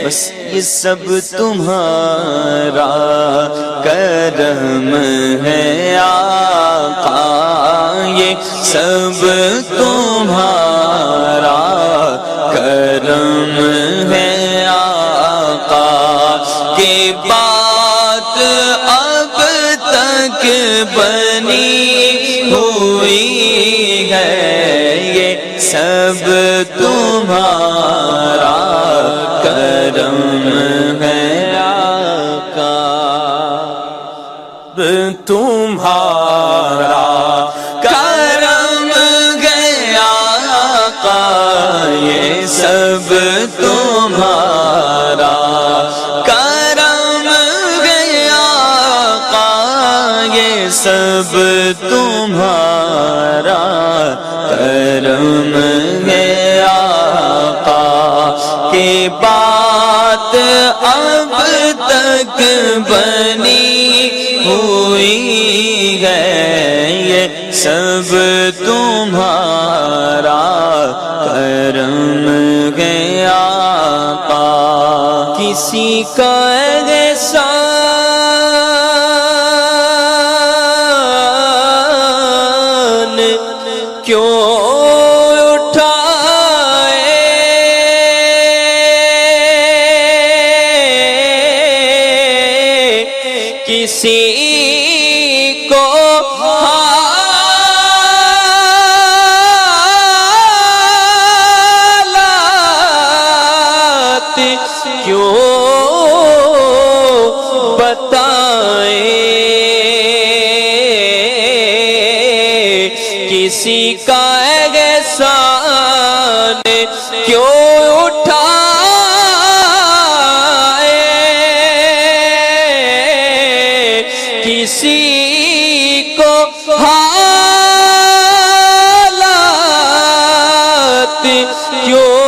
بس یہ سب تمہارا کرم ہے آقا، یہ سب تمہارا کرم ہے آقا، کہ بات اب تک بنی ہوئی ہے، یہ سب تمہارا کرم ہے آقا، تمہارا کرم ہے آقا، یہ سب تمہارا کرم ہے آقا، یہ سب تمہارا کرم ہے آقا، کہ بات اب تک بنی ہوئی ہے، یہ سب تمہارا کرم ہے آقا، کسی کا احسان کیوں کسی کو حالات کیوں بتائیں، کسی کا احسان کیوں کسی کو حالات کیوں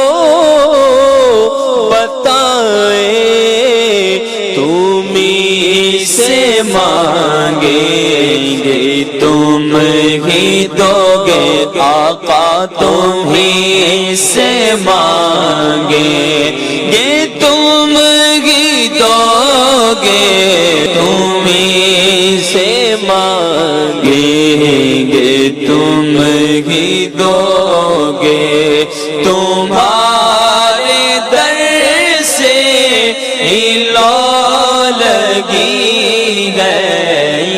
بتائیں، تم ہی سے مانگیں گے تم ہی دو گے آقا، تم ہی سے مانگیں گے تم ہی دو گے، تم ہی سے مانگیں گے تم ہی دو گے، تمہارے در سے ہی لو لگی ہے،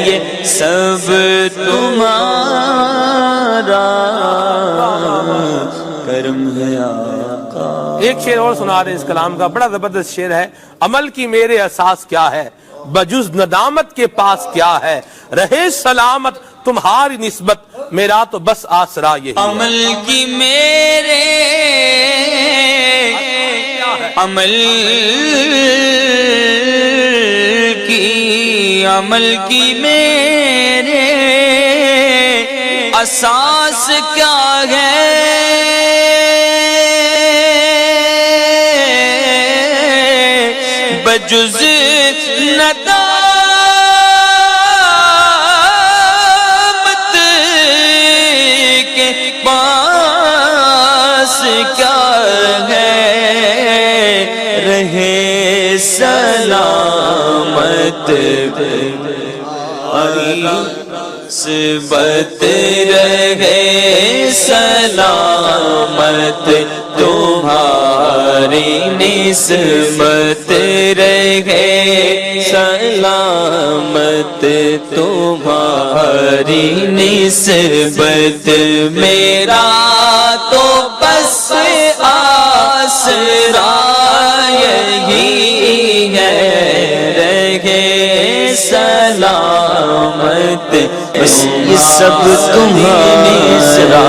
یہ سب تمہارا کرم ہے آقا۔ ایک شعر اور سنا رہے ہیں اس کلام کا، بڑا زبردست شعر ہے۔ عمل کی میرے اساس کیا ہے، بجز ندامت کے پاس کیا ہے، رہے سلامت تمہاری نسبت میرا تو بس آسرا یہی ہے۔ عمل کی میرے عمل کی میرے اساس کیا ہے، بجز ندامت کے پاس کیا ہے، رہے سلامت نسبت رہے سلامت تمہاری نسبت رہے سلامت تمہاری نسبت، میرا تو بس آسرا یہی ہے، رہے سلامت، بس یہ سب تمہارا